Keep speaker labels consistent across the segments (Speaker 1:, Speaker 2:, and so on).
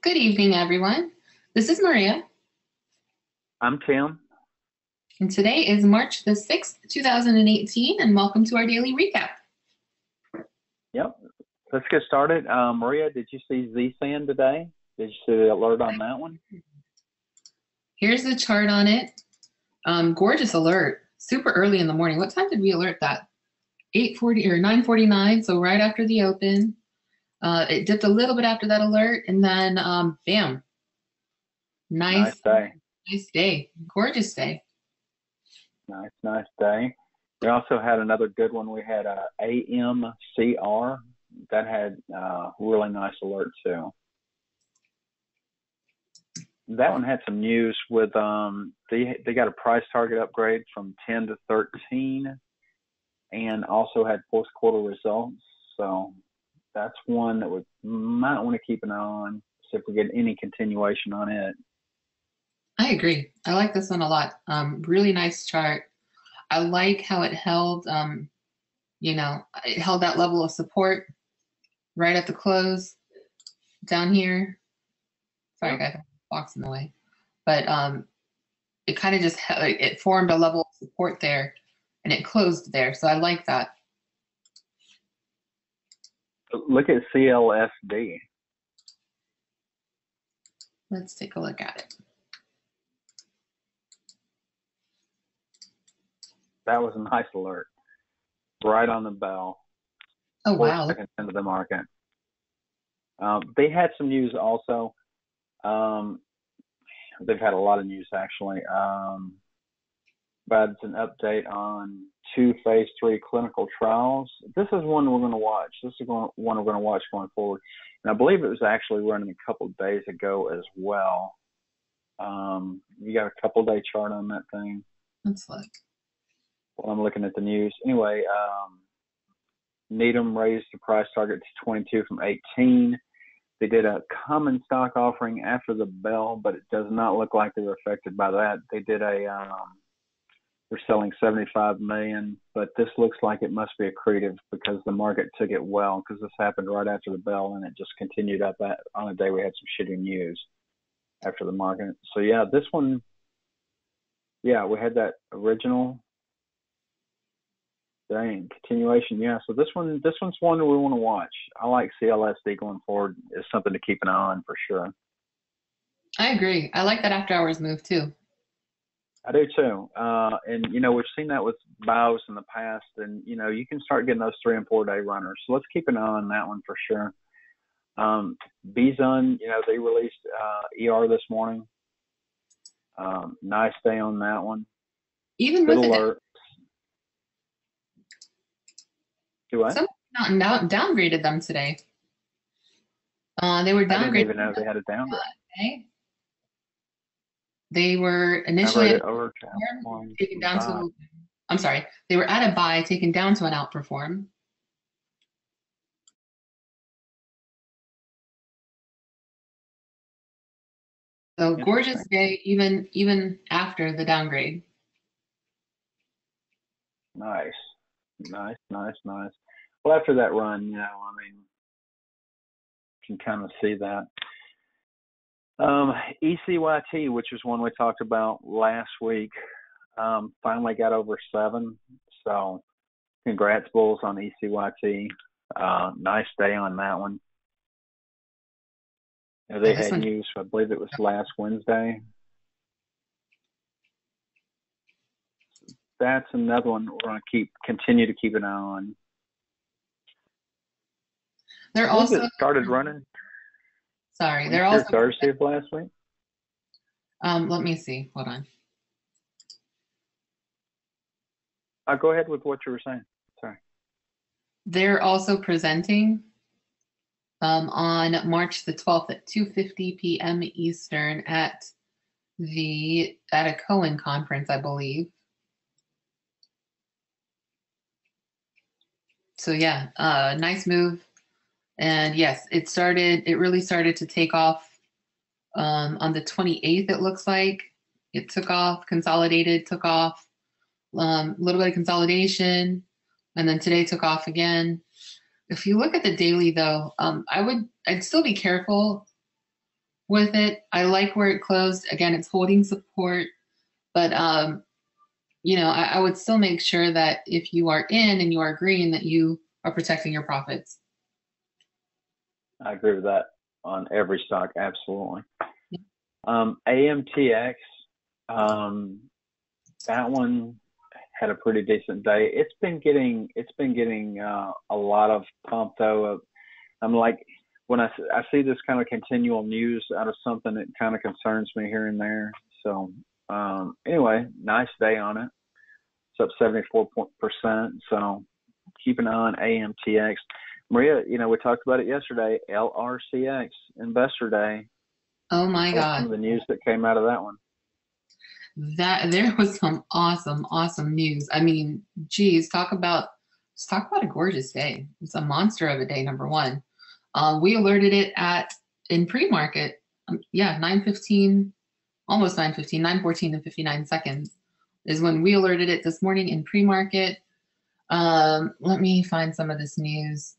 Speaker 1: Good evening, everyone. This is Maria,
Speaker 2: I'm Tim.
Speaker 1: and today is March the 6th, 2018, and welcome to our daily recap.
Speaker 2: Yep. Let's get started. Maria, did you see Z-Sand today? Did you see the alert on that one?
Speaker 1: Here's the chart on it. Gorgeous alert, super early in the morning. What time did we alert that? 8:40 or 9:49, so right after the open. It dipped a little bit after that alert, and then bam.
Speaker 2: Nice day.
Speaker 1: Nice day. Gorgeous day.
Speaker 2: Nice day. We also had another good one. We had AMCR. That had really nice alert too. That one had some news with they got a price target upgrade from 10 to 13 and also had fourth quarter results. So that's one that we might want to keep an eye on, see if we get any continuation on it.
Speaker 1: I agree. I like this one a lot. Really nice chart. I like how it held, it held that level of support right at the close down here. Sorry, guys, box in the way. But it kind of just, it formed a level of support there and it closed there. So I like that.
Speaker 2: Look at CLSD.
Speaker 1: Let's take a look at it.
Speaker 2: That was a nice alert. Right on the bell.
Speaker 1: Oh,
Speaker 2: 4
Speaker 1: wow.
Speaker 2: seconds into the market. They had some news also. They've had a lot of news actually. But it's an update on 2 phase 3 clinical trials. This is one we're going to watch. This is one we're going to watch going forward. And I believe it was actually running a couple of days ago as well. You got a couple day chart on that thing.
Speaker 1: Let's look.
Speaker 2: Well, I'm looking at the news. Anyway, Needham raised the price target to 22 from 18. They did a common stock offering after the bell, but it does not look like they were affected by that. They did they're selling 75 million, but this looks like it must be accretive because the market took it well, because this happened right after the bell and it just continued up on a day we had some shitty news after the market. So yeah, this one, yeah, we had that original. Dang, continuation, yeah. So this one's one that we want to watch. I like CLSD going forward. It's something to keep an eye on for sure.
Speaker 1: I agree. I like that after hours move too.
Speaker 2: I do too. And we've seen that with BIOS in the past, and you can start getting those 3 and 4 day runners. So let's keep an eye on that one for sure. Bzun, they released ER this morning. Nice day on that one.
Speaker 1: Even
Speaker 2: good
Speaker 1: with
Speaker 2: alert. Do what?
Speaker 1: Someone downgraded them today. They were downgraded.
Speaker 2: I didn't even know they had a downgrade.
Speaker 1: Okay. They were initially taken down to. I'm sorry. They were at a buy, taken down to an outperform. So gorgeous day, even after the downgrade.
Speaker 2: Nice. Well, after that run, you can kind of see that. ECYT, which is one we talked about last week, finally got over 7. So congrats, Bulls, on ECYT. Nice day on that one. They had news, I believe it was last Wednesday. That's another one we're going to continue to keep an eye on.
Speaker 1: They're also
Speaker 2: started running.
Speaker 1: Sorry, they're also
Speaker 2: Thursday of last week.
Speaker 1: Let me see. Hold on.
Speaker 2: I'll go ahead with what you were saying. Sorry.
Speaker 1: They're also presenting on March the 12th at 2:50 p.m. Eastern at a Cohen conference, I believe. So yeah, nice move. And yes, it really started to take off on the 28th, it looks like. It took off, consolidated, took off, a little bit of consolidation, and then today took off again. If you look at the daily though, I'd still be careful with it. I like where it closed. Again, it's holding support, but I would still make sure that if you are in and you are green, that you are protecting your profits.
Speaker 2: I agree with that on every stock, absolutely. AMTX, that one had a pretty decent day. It's been getting a lot of pump though. I'm like, when I see this kind of continual news out of something, it kind of concerns me here and there. So anyway, nice day on it. It's up 74%. So keep an eye on AMTX. Maria, we talked about it yesterday. LRCX Investor Day.
Speaker 1: Oh my
Speaker 2: What was
Speaker 1: God.
Speaker 2: some of the news that came out of that one?
Speaker 1: That there was some awesome news. I mean, geez, let's talk about a gorgeous day. It's a monster of a day, number one. We alerted it in pre-market. Yeah, 9:15, almost 9:15, 9:14 and 59 seconds is when we alerted it this morning in pre-market. Let me find some of this news.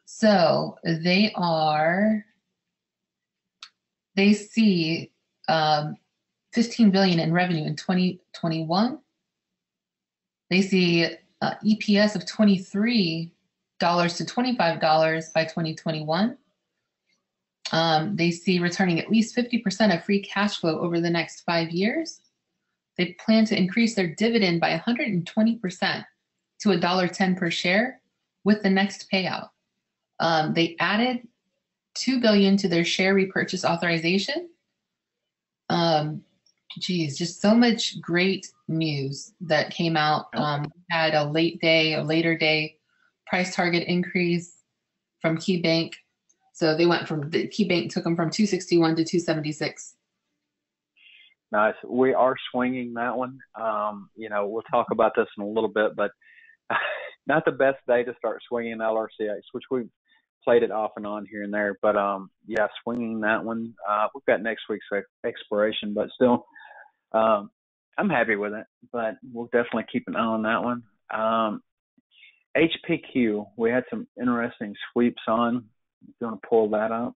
Speaker 1: So they see 15 billion in revenue in 2021. They see EPS of $23 to $25 by 2021. They see returning at least 50% of free cash flow over the next 5 years. They plan to increase their dividend by 120% to $1.10 per share with the next payout. They added $2 billion to their share repurchase authorization. Just so much great news that came out. We had a later day price target increase from KeyBank. So they went from the KeyBank took them from 261 to 276.
Speaker 2: Nice. We are swinging that one. We'll talk about this in a little bit, but not the best day to start swinging LRCX, which we've played it off and on here and there. But yeah, swinging that one. We've got next week's expiration, but still, I'm happy with it. But we'll definitely keep an eye on that one. HPQ, we had some interesting sweeps on. If you want to pull that up?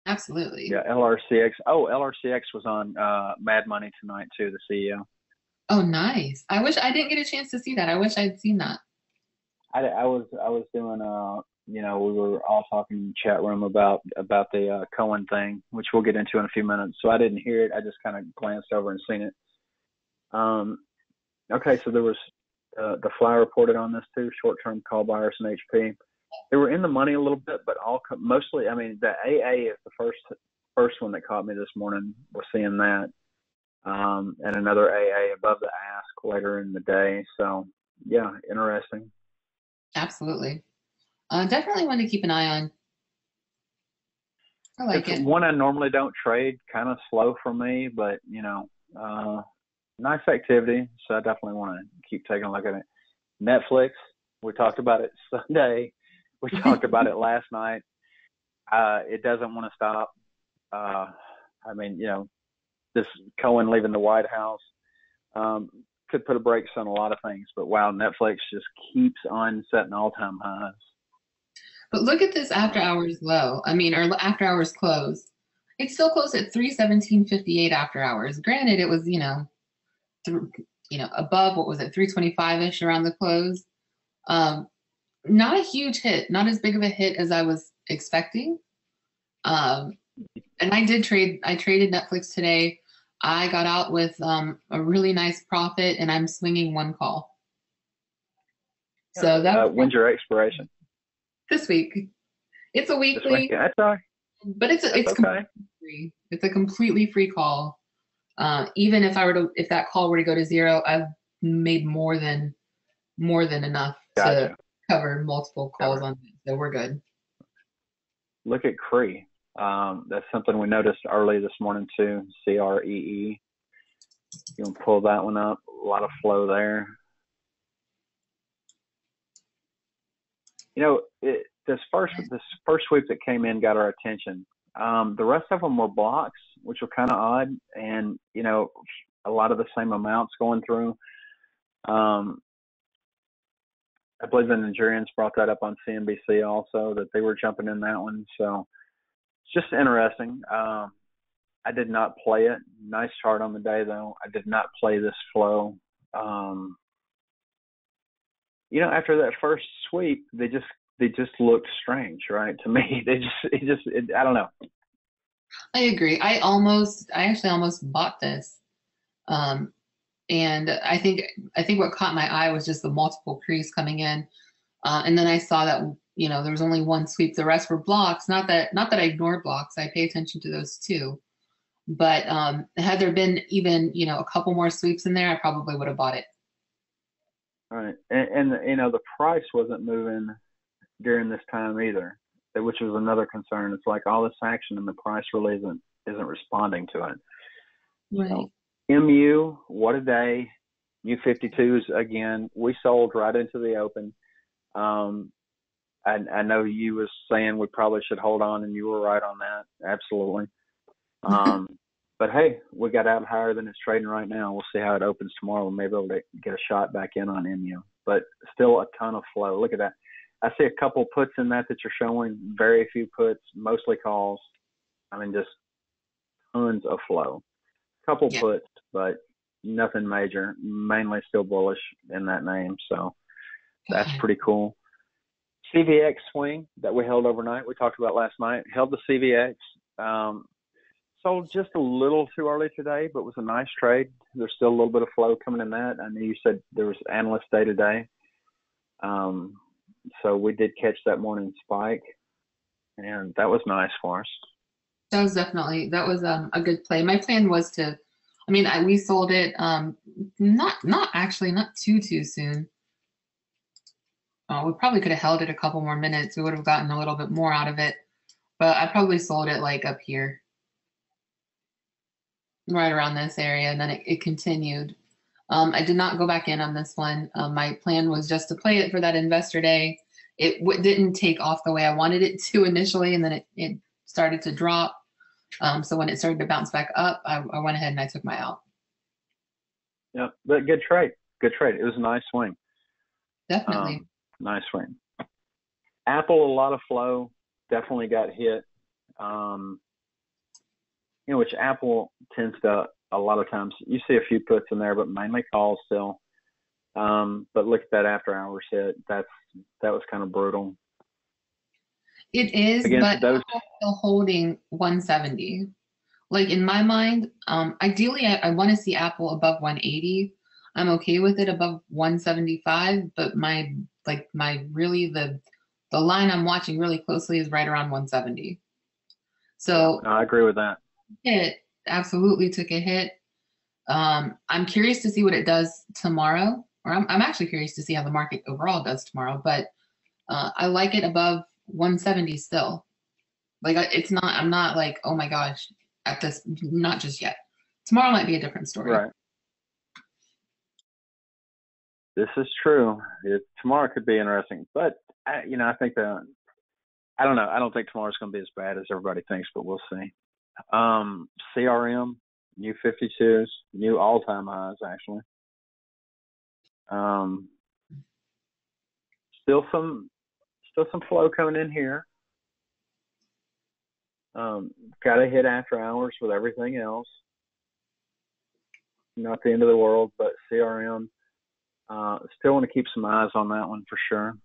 Speaker 1: Absolutely.
Speaker 2: Yeah, LRCX. Oh, LRCX was on Mad Money tonight too, the CEO.
Speaker 1: Oh, nice. I wish I didn't get a chance to see that. I wish I'd seen that.
Speaker 2: I was doing we were all talking in the chat room about the Cohen thing, which we'll get into in a few minutes. So I didn't hear it. I just kind of glanced over and seen it. Okay, so there was the Fly reported on this too. Short-term call buyers and HP. They were in the money a little bit, but mostly. I mean, the AA is the first one that caught me this morning. We're seeing that, and another AA above the ask later in the day. So yeah, interesting.
Speaker 1: Absolutely. Definitely one to keep an eye on. I like it.
Speaker 2: One I normally don't trade, kind of slow for me, but nice activity. So I definitely want to keep taking a look at it. Netflix, we talked about it Sunday. We talked about it last night. It doesn't want to stop. I mean, this Cohen leaving the White House could put a brakes on a lot of things, but wow, Netflix just keeps on setting all-time highs.
Speaker 1: But look at this after hours low. I mean, or after hours close. It's still close at 317.58 after hours. Granted, it was above, what was it, 325-ish around the close. Not a huge hit, not as big of a hit as I was expecting. And I traded Netflix today. I got out with a really nice profit, and I'm swinging one call. So
Speaker 2: when's your expiration?
Speaker 1: This week. It's a weekly.
Speaker 2: This week? That's all right.
Speaker 1: But it's
Speaker 2: okay.
Speaker 1: Completely free. It's a completely free call. Even if that call were to go to zero, I've made more than enough to cover multiple calls on it. So we're good.
Speaker 2: Look at Cree. That's something we noticed early this morning too. CREE. You can pull that one up. A lot of flow there. This first sweep that came in got our attention. The rest of them were blocks, which were kind of odd, and a lot of the same amounts going through. I believe the Nigerians brought that up on CNBC also, that they were jumping in that one. So it's just interesting. I did not play it. Nice chart on the day though. I did not play this flow. Um, after that first sweep, they just looked strange, right? To me, I don't know.
Speaker 1: I agree. I actually almost bought this. Um, and I think what caught my eye was just the multiple crease coming in. And then I saw that, there was only one sweep. The rest were blocks. Not that I ignore blocks. I pay attention to those too. But had there been even, a couple more sweeps in there, I probably would have bought it.
Speaker 2: All right, and the price wasn't moving during this time either, which was another concern. It's like all this action and the price really isn't responding to it.
Speaker 1: Right.
Speaker 2: So MU, what a day. U52s again. We sold right into the open. I know you was saying we probably should hold on, and you were right on that. Absolutely. But hey, we got out higher than it's trading right now. We'll see how it opens tomorrow. We may be able to get a shot back in on MU, but still a ton of flow. Look at that. I see a couple puts in that you're showing. Very few puts, mostly calls. I mean, just tons of flow. Couple
Speaker 1: Yeah.
Speaker 2: puts, but nothing major. Mainly still bullish in that name, so that's pretty cool. CVX swing that we held overnight. We talked about last night. Held the CVX. Sold just a little too early today, but was a nice trade. There's still a little bit of flow coming in that. I know you said there was analyst day today. So we did catch that morning spike, and that was nice for us.
Speaker 1: That was a good play. My plan was to, we sold it not too soon. We probably could have held it a couple more minutes. We would have gotten a little bit more out of it, but I probably sold it like up here, right around this area, and then it continued. I did not go back in on this one. My plan was just to play it for that investor day. It didn't take off the way I wanted it to initially, and then it started to drop. So when it started to bounce back up, I went ahead and I took my out.
Speaker 2: Yeah, but good trade. Good trade. It was a nice swing.
Speaker 1: Definitely.
Speaker 2: Nice swing. Apple, a lot of flow. Definitely got hit. Which Apple tends to, a lot of times, you see a few puts in there, but mainly calls still. But look at that after hours hit. That was kind of brutal.
Speaker 1: It is,
Speaker 2: Against
Speaker 1: but Apple's still holding 170. Like in my mind, ideally I want to see Apple above 180. I'm okay with it above 175, but really the line I'm watching really closely is right around 170. So
Speaker 2: yeah, I agree with that.
Speaker 1: It absolutely took a hit. I'm curious to see what it does tomorrow, or I'm actually curious to see how the market overall does tomorrow, but I like it above 170 still. Like I'm not like, oh my gosh, at this, not just yet. Tomorrow might be a different story.
Speaker 2: Right. This is true. Tomorrow could be interesting, but I think I don't know. I don't think tomorrow's going to be as bad as everybody thinks, but we'll see. CRM, new 52s, new all-time highs actually. Still some flow coming in here. Got to hit after hours with everything else. Not the end of the world, but CRM. Still want to keep some eyes on that one for sure.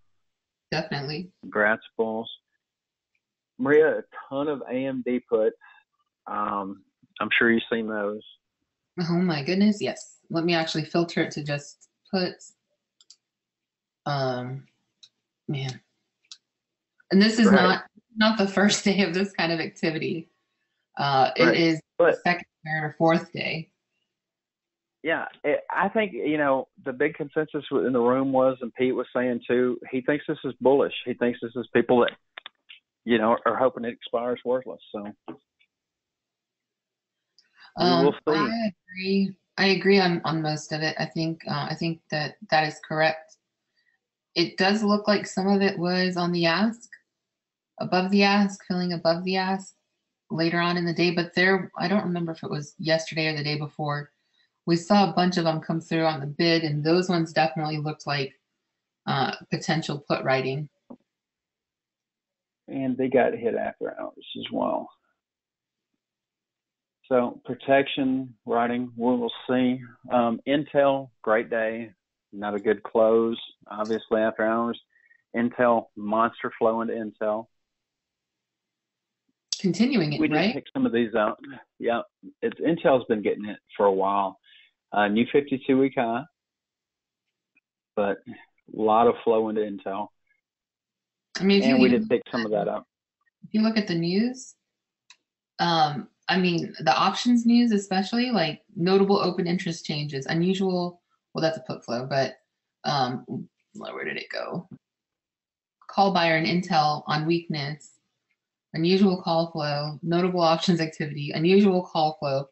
Speaker 1: Definitely.
Speaker 2: Congrats, Bulls. Maria, a ton of AMD puts. I'm sure you've seen those.
Speaker 1: Oh my goodness, yes. Let me actually filter it to just puts. Man. And this is not the first day of this kind of activity. It is the second, third, or fourth day.
Speaker 2: Yeah, I think, the big consensus in the room was, and Pete was saying too, he thinks this is bullish. He thinks this is people that, are hoping it expires worthless. So we will see.
Speaker 1: I agree on most of it. I think that is correct. It does look like some of it was on the ask, above the ask, filling above the ask later on in the day. But I don't remember if it was yesterday or the day before. We saw a bunch of them come through on the bid, and those ones definitely looked like potential put writing.
Speaker 2: And they got hit after hours as well. So protection writing, we'll see. Intel, great day. Not a good close, obviously, after hours. Intel, monster flow into Intel.
Speaker 1: Continuing
Speaker 2: We
Speaker 1: it,
Speaker 2: did
Speaker 1: right?
Speaker 2: pick some of these out. Yeah, Intel's been getting it for a while. New 52-week high, but a lot of flow into Intel.
Speaker 1: I mean,
Speaker 2: And we did pick some of that up.
Speaker 1: if you look at the news, I mean, the options news, especially like notable open interest changes, unusual. Well, that's a put flow, but where did it go? Call buyer and Intel on weakness, unusual call flow, notable options activity, unusual call flow.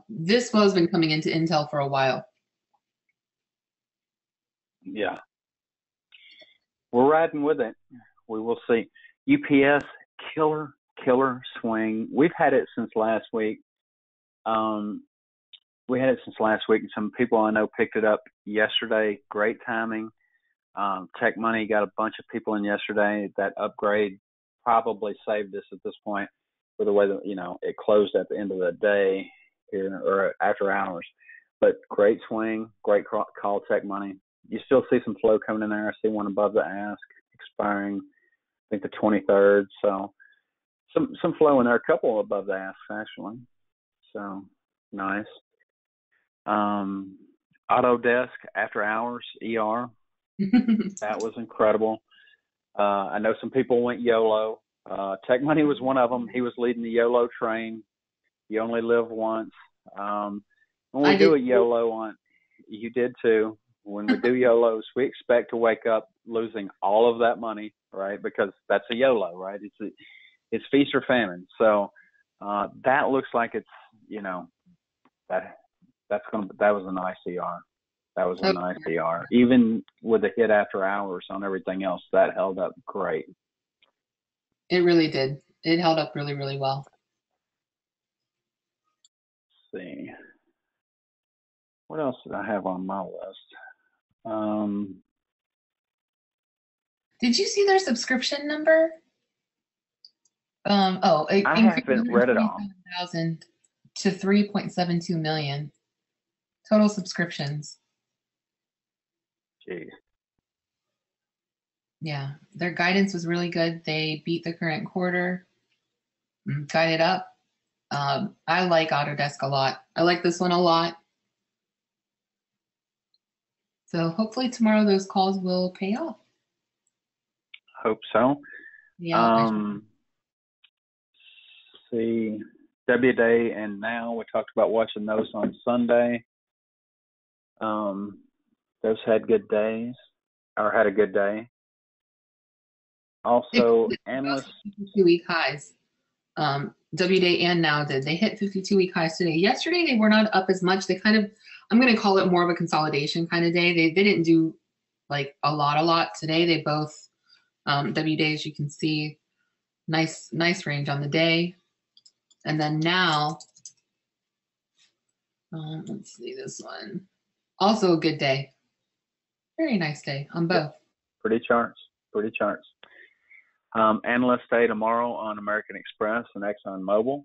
Speaker 1: This flow has been coming into Intel for a while.
Speaker 2: Yeah. We're riding with it. We will see. UPS, killer swing. We've had it since last week. We had it since last week, and some people I know picked it up yesterday. Great timing. Tech Money got a bunch of people in yesterday. That upgrade probably saved us at this point for the way that, it closed at the end of the day here or after hours. But great swing, great call, Tech Money. You still see some flow coming in there. I see one above the ask expiring, I think the 23rd. So some flow in there, a couple above the ask actually. So nice. Autodesk after hours, ER. That was incredible. I know some people went YOLO. Tech Money was one of them. He was leading the YOLO train. You only live once. When we do a YOLO on, you did too. When we do YOLOs, we expect to wake up losing all of that money, right? Because that's a YOLO, right? It's feast or famine. So that looks like it's, that was a nice ER. That was a nice ER. Even with the hit after hours on everything else, that held up great.
Speaker 1: It really did. It held up really, really well.
Speaker 2: Let's see. What else did I have on my list?
Speaker 1: Did you see their subscription number? It
Speaker 2: I
Speaker 1: increased
Speaker 2: haven't read it all.
Speaker 1: 127,000 to 3.72 million total subscriptions.
Speaker 2: Jeez.
Speaker 1: Yeah, their guidance was really good. They beat the current quarter, guided up. I like Autodesk a lot. I like this one a lot. So hopefully tomorrow those calls will pay off.
Speaker 2: Hope so.
Speaker 1: Yeah.
Speaker 2: See, W Day and Now, we talked about watching those on Sunday. Those had good days, or had a good day. Also, analysts
Speaker 1: 52-week highs. W Day and Now did. They hit 52-week highs today. Yesterday they were not up as much. They kind of, I'm going to call it more of a consolidation kind of day. They didn't do like a lot today. They both W Day, as you can see, nice range on the day. And then Now, let's see this one. Also a good day. Very nice day on both.
Speaker 2: Yep. Pretty charts. Analyst day tomorrow on American Express and ExxonMobil.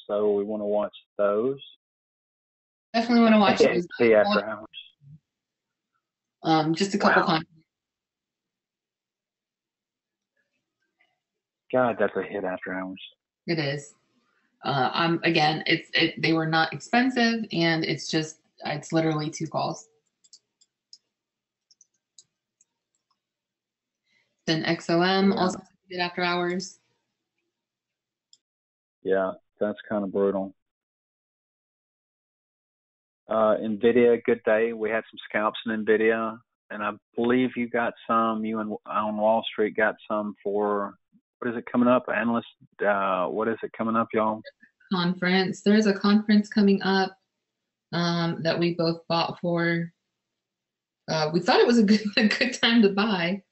Speaker 2: So we want to watch those.
Speaker 1: Definitely want to watch those.
Speaker 2: See after hours.
Speaker 1: Just a couple comments.
Speaker 2: God, that's a hit after hours.
Speaker 1: It is. Again, they were not expensive, and it's literally 2 calls. Then XOM also did after hours.
Speaker 2: Yeah, that's kind of brutal. NVIDIA, good day. We had some scalps in NVIDIA, and I believe you got some. You on Wall Street got some for, what is it coming up? Analyst, what is it coming up, y'all?
Speaker 1: Conference. There's a conference coming up that we both bought for. We thought it was a good time to buy.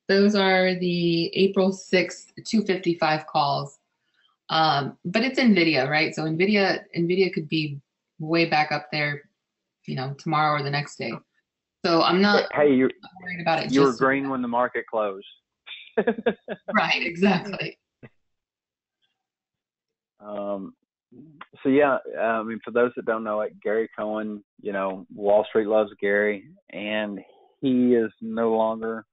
Speaker 1: Those are the April 6th 2:55 calls. But it's NVIDIA, right? So NVIDIA could be way back up there, tomorrow or the next day. So I'm not worried about it.
Speaker 2: You were green when the market closed.
Speaker 1: Right, exactly.
Speaker 2: So yeah, I mean, for those that don't know it, Gary Cohen, you know, Wall Street loves Gary, and he is no longer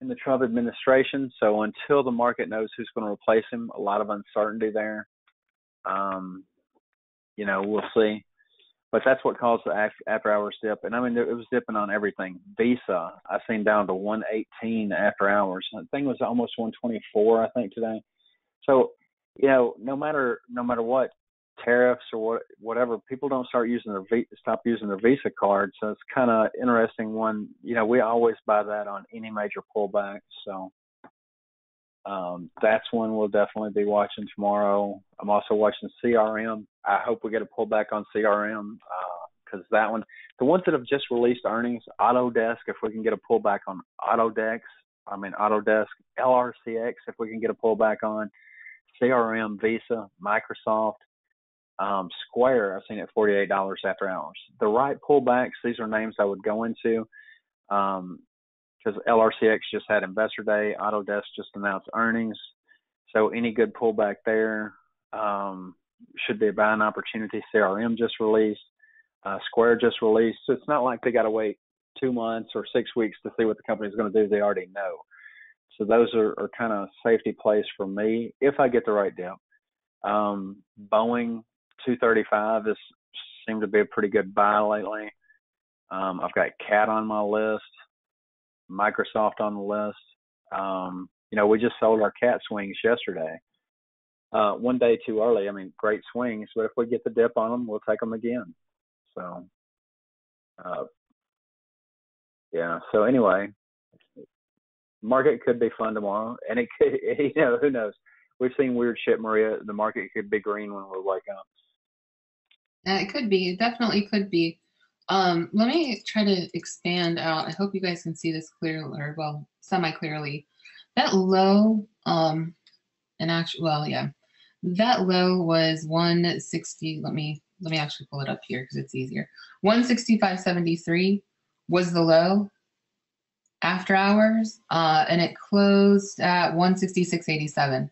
Speaker 2: in the Trump administration. So until the market knows who's going to replace him, a lot of uncertainty there. Um, you know, we'll see. But that's what caused the after hours dip. And I mean, it was dipping on everything. Visa, I seen down to 118 after hours. The thing was almost 124, I think, today. So, you know, no matter what tariffs or whatever, people don't stop using their Visa card. So it's kind of interesting. One, you know, we always buy that on any major pullback. So that's one we'll definitely be watching tomorrow. I'm also watching CRM. I hope we get a pullback on CRM because that one, the ones that have just released earnings, Autodesk, if we can get a pullback on Autodesk, LRCX, if we can get a pullback on CRM, Visa, Microsoft, Square, I've seen it $48 after hours. The right pullbacks, these are names I would go into. Because LRCX just had Investor Day, Autodesk just announced earnings, so any good pullback there should be a buying opportunity. CRM just released, Square just released, so it's not like they got to wait 2 months or 6 weeks to see what the company's going to do. They already know. So those are kind of safety plays for me if I get the right deal. Boeing 235 has seemed to be a pretty good buy lately. I've got CAT on my list. Microsoft on the list. You know, we just sold our CAT swings yesterday. One day too early. I mean, great swings, but if we get the dip on them, we'll take them again. So, yeah. So anyway, market could be fun tomorrow, and it could, you know, who knows? We've seen weird shit, Maria. The market could be green when we wake up.
Speaker 1: It could be. It definitely could be. Let me try to expand out. I hope you guys can see this clearly, or well, semi-clearly. That low, and actually, well, yeah, that low was 160. Let me actually pull it up here because it's easier. 165.73 was the low after hours, and it closed at 166.87.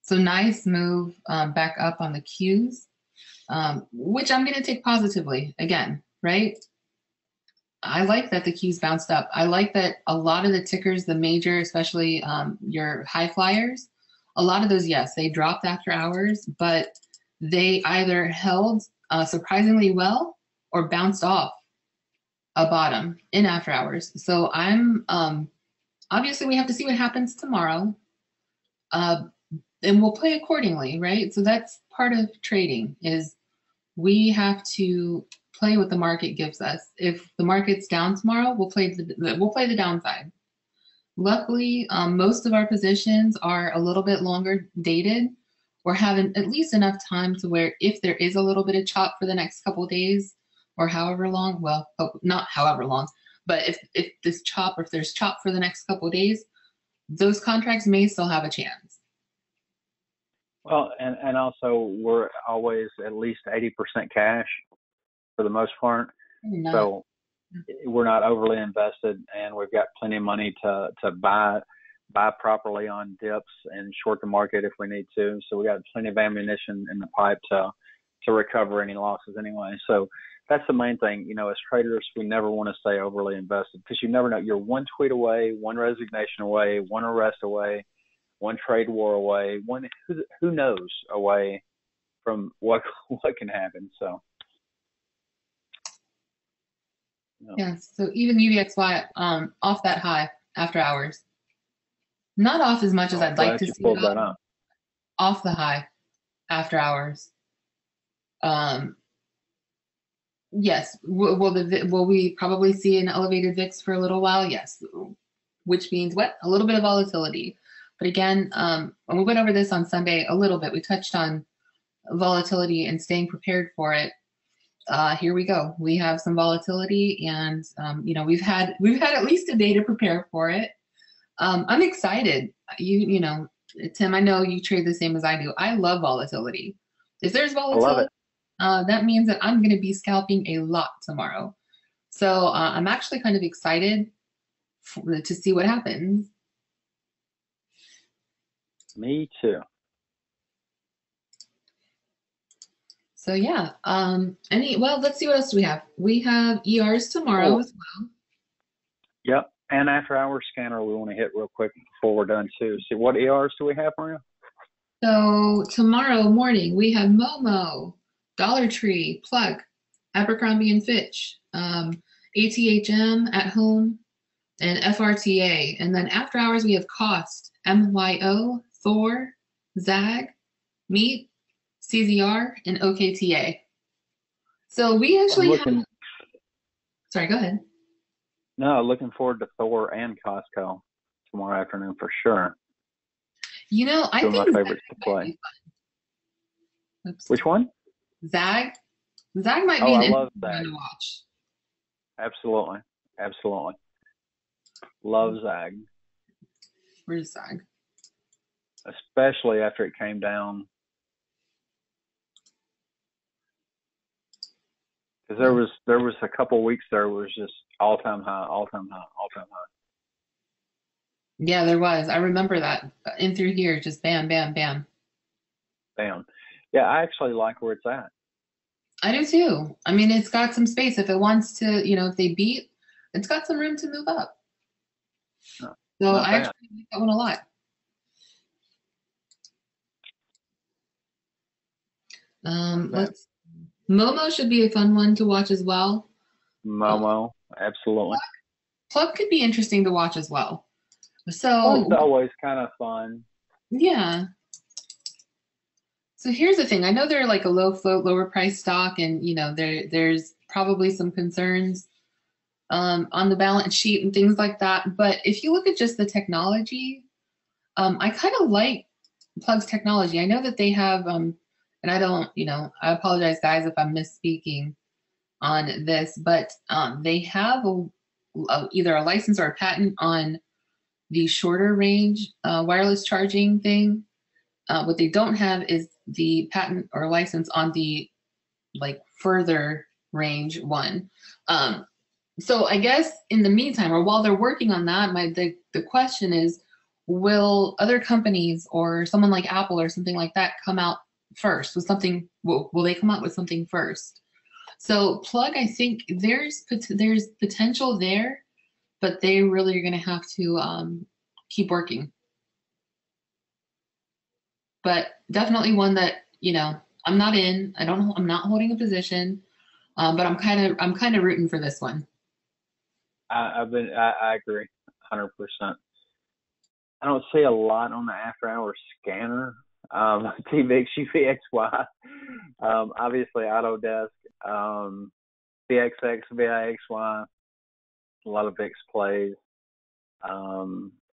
Speaker 1: So nice move back up on the Qs, which I'm going to take positively again, right? I like that the Qs bounced up. I like that a lot of the tickers, the major, especially your high flyers, a lot of those, yes, they dropped after hours, but they either held surprisingly well or bounced off a bottom in after hours. So I'm obviously we have to see what happens tomorrow, and we'll play accordingly, right? So that's part of trading is we have to play what the market gives us. If the market's down tomorrow, we'll play the downside. Luckily, most of our positions are a little bit longer dated or having at least enough time to where if there is a little bit of chop for the next couple of days or however long, well, not however long, but if there's chop for the next couple of days, those contracts may still have a chance.
Speaker 2: Well, and also we're always at least 80% cash for the most part. So we're not overly invested, and we've got plenty of money to buy properly on dips and short the market if we need to. So we got plenty of ammunition in the pipe to recover any losses anyway. So that's the main thing. You know, as traders, we never want to stay overly invested because you never know. You're one tweet away, one resignation away, one arrest away, one trade war away, one who knows away from what can happen. So.
Speaker 1: Yes, so even UVXY off that high after hours. Not off as much as I'd like to see it off the high after hours. Yes, will we probably see an elevated VIX for a little while? Yes, which means what? A little bit of volatility. But again, when we went over this on Sunday a little bit, we touched on volatility and staying prepared for it. Here we go. We have some volatility, and you know we've had at least a day to prepare for it. I'm excited. You know, Tim, I know you trade the same as I do. I love volatility. If there's volatility, that means that I'm going to be scalping a lot tomorrow. So I'm actually kind of excited to see what happens.
Speaker 2: Me too.
Speaker 1: So yeah, well, let's see what else do we have. We have ERs tomorrow
Speaker 2: Oh,
Speaker 1: as well.
Speaker 2: yep. And after hour scanner, we want to hit real quick before we're done too. See what ERs do we have, Maria?
Speaker 1: So tomorrow morning we have Momo, Dollar Tree, Plug, Abercrombie and Fitch, ATHM at home, and FRTA. And then after hours we have Cost, MYO, Thor, Zag, Meat, CZR, and OKTA. So we
Speaker 2: I'm
Speaker 1: actually have,
Speaker 2: looking.
Speaker 1: sorry, go ahead.
Speaker 2: No, looking forward to Thor and Costco tomorrow afternoon for sure.
Speaker 1: I
Speaker 2: Two of my
Speaker 1: think Zag
Speaker 2: favorites to
Speaker 1: might
Speaker 2: play.
Speaker 1: be fun. Oops.
Speaker 2: Which one?
Speaker 1: Zag. Zag might
Speaker 2: Oh,
Speaker 1: be an
Speaker 2: I love
Speaker 1: interesting one
Speaker 2: Zag.
Speaker 1: to watch.
Speaker 2: Absolutely. Absolutely. Love Zag.
Speaker 1: Where's Zag?
Speaker 2: Especially after it came down. Because there was a couple weeks there was just all time high, all time high, all time high.
Speaker 1: Yeah, there was. I remember that in through here, just bam, bam, bam.
Speaker 2: Down. Yeah, I actually like where it's at.
Speaker 1: I do too. I mean, it's got some space. If it wants to, if they beat, it's got some room to move up.
Speaker 2: No,
Speaker 1: So
Speaker 2: not
Speaker 1: I
Speaker 2: bad.
Speaker 1: actually like that one a lot.
Speaker 2: Not bad.
Speaker 1: Let's Momo should be a fun one to watch as well.
Speaker 2: Momo, absolutely.
Speaker 1: Plug could be interesting to watch as well.
Speaker 2: Plug's
Speaker 1: So
Speaker 2: always kind of fun.
Speaker 1: yeah. So here's the thing. I know they're like a low float, lower price stock, and there's probably some concerns on the balance sheet and things like that. But if you look at just the technology, I kind of like Plug's technology. I know that they have, and I don't, I apologize, guys, if I'm misspeaking on this, but they have either a license or a patent on the shorter range wireless charging thing. What they don't have is the patent or license on the like further range one. So I guess in the meantime, or while they're working on that, the question is, will other companies or someone like Apple or something like that come out first with something? Will they come out with something first? So Plug, I think there's potential there, but they really are going to have to keep working. But definitely one that I'm not in. I don't. I'm not holding a position, but I'm kind of rooting for this one.
Speaker 2: I agree, 100%. I don't see a lot on the after hours scanner. TVX, UVXY, obviously Autodesk, VXX, VIXY, a lot of VIX plays.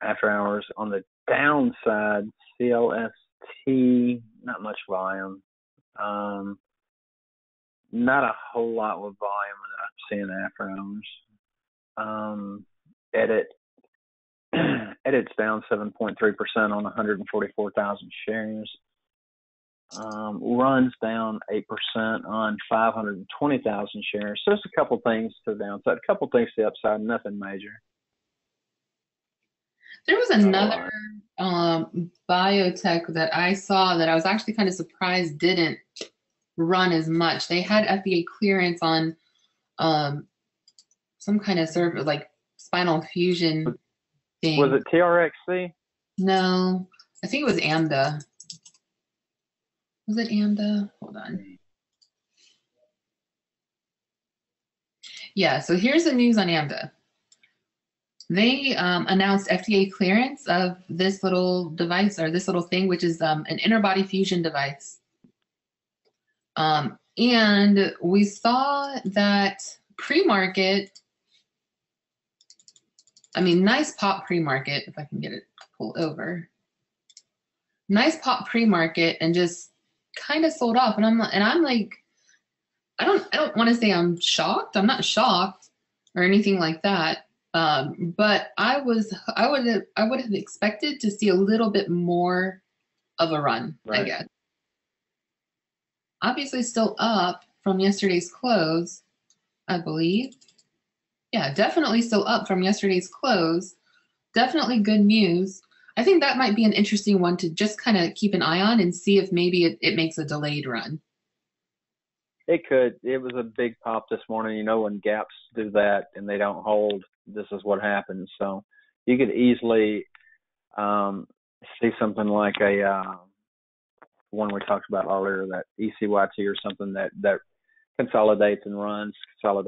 Speaker 2: After hours on the downside, CLST, not much volume. Not a whole lot with volume that I'm seeing after hours. Edit Edit's down 7.3% on 144,000 shares. Runs down 8% on 520,000 shares. So there's a couple things to the downside, a couple things to the upside, nothing major.
Speaker 1: There was another biotech that I saw that I was actually kind of surprised didn't run as much. They had FDA clearance on some kind of service like spinal fusion thing.
Speaker 2: Was it TRXC?
Speaker 1: No, I think it was AMDA. Was it AMDA? Hold on. Yeah, so here's the news on AMDA. They announced FDA clearance of this little device or this little thing, which is an interbody fusion device. And we saw that pre-market, nice pop pre-market, if I can get it pulled over. Nice pop pre-market and just kind of sold off. And I'm like, I don't want to say I'm shocked. I'm not shocked or anything like that. But I would have expected to see a little bit more of a run,
Speaker 2: Right.
Speaker 1: I guess. Obviously still up from yesterday's close, I believe. Yeah, definitely still up from yesterday's close. Definitely good news. I think that might be an interesting one to just kind of keep an eye on and see if maybe it makes a delayed run.
Speaker 2: It could. It was a big pop this morning. You know, when gaps do that and they don't hold, this is what happens. So you could easily see something like a one we talked about earlier, that ECYT or something that consolidates and runs. So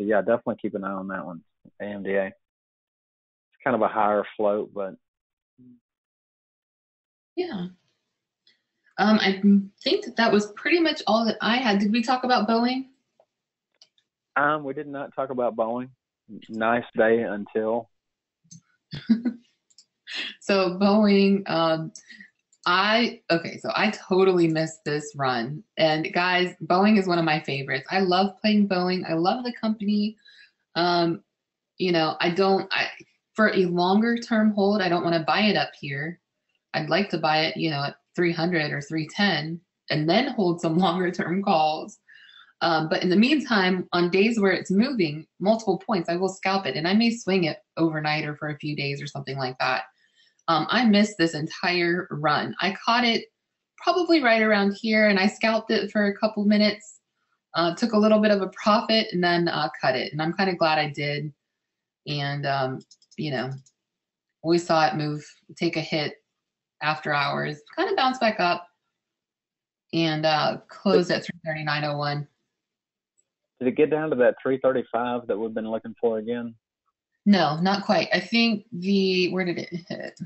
Speaker 2: yeah, definitely keep an eye on that one. AMDA. It's kind of a higher float, but
Speaker 1: Yeah. I think that was pretty much all that I had. Did we talk about Boeing?
Speaker 2: we did not talk about Boeing. Nice day until.
Speaker 1: So Boeing, so I totally missed this run. And guys, Boeing is one of my favorites. I love playing Boeing. I love the company. Um, for a longer term hold, I don't want to buy it up here. I'd like to buy it, at 300 or 310 and then hold some longer term calls. But in the meantime, on days where it's moving multiple points, I will scalp it and I may swing it overnight or for a few days or something like that. I missed this entire run. I caught it probably right around here and I scalped it for a couple minutes, took a little bit of a profit and then cut it. And I'm kind of glad I did. And, we saw it take a hit after hours, kind of bounce back up and closed at 339.01.
Speaker 2: Did it get down to that 335 that we've been looking for again?
Speaker 1: No, not quite. I think where did it hit?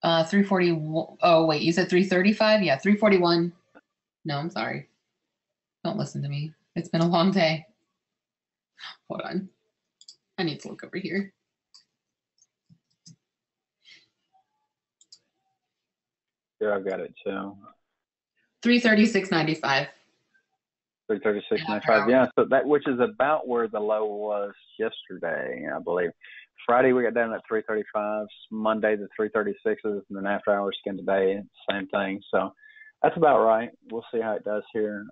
Speaker 1: 340. Oh, wait, you said 335? Yeah, 341. No, I'm sorry. Don't listen to me. It's been a long day. Hold on. I need to look over here.
Speaker 2: Here, I've got it too.
Speaker 1: 336.95.
Speaker 2: 336.95. Yeah, so which is about where the low was yesterday, I believe. Friday we got down at 335s. Monday the 336s, and then after hours again today, same thing. So that's about right. We'll see how it does here.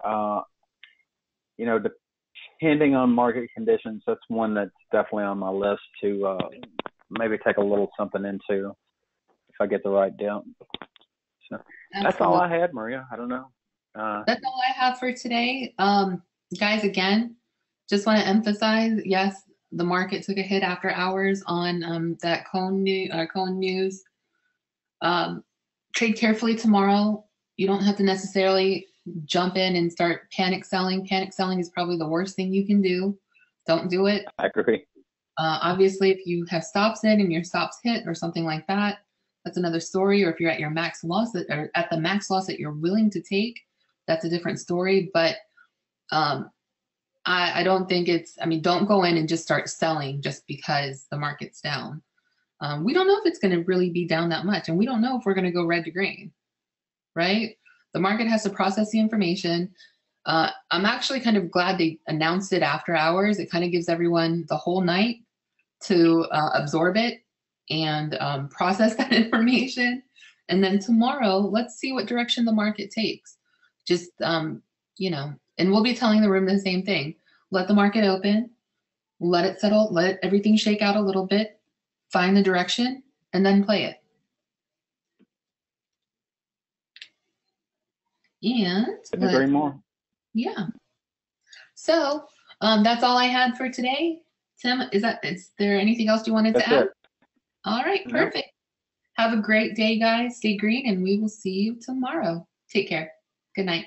Speaker 2: Depending on market conditions, that's one that's definitely on my list to maybe take a little something into if I get the right deal. So that's all I had, Maria. I don't know.
Speaker 1: That's all I have for today. Guys, again, just want to emphasize, yes, the market took a hit after hours on that Cone news. Trade carefully tomorrow. You don't have to necessarily jump in and start panic selling. Panic selling is probably the worst thing you can do. Don't do it.
Speaker 2: I agree.
Speaker 1: Obviously, if you have stops in and your stops hit or something like that, that's another story. Or if you're at your max loss or at the max loss that you're willing to take, that's a different story. But I don't think don't go in and just start selling just because the market's down. We don't know if it's going to really be down that much, and we don't know if we're going to go red to green, right? The market has to process the information. I'm actually kind of glad they announced it after hours. It kind of gives everyone the whole night to absorb it and process that information. And then tomorrow, let's see what direction the market takes. Just, and we'll be telling the room the same thing. Let the market open, let it settle, let everything shake out a little bit, find the direction, and then play it. And
Speaker 2: couldn't agree more.
Speaker 1: Yeah. So that's all I had for today. Tim, is there anything else you wanted to add?
Speaker 2: It.
Speaker 1: All right, perfect. Have a great day, guys. Stay green, and we will see you tomorrow. Take care. Good night.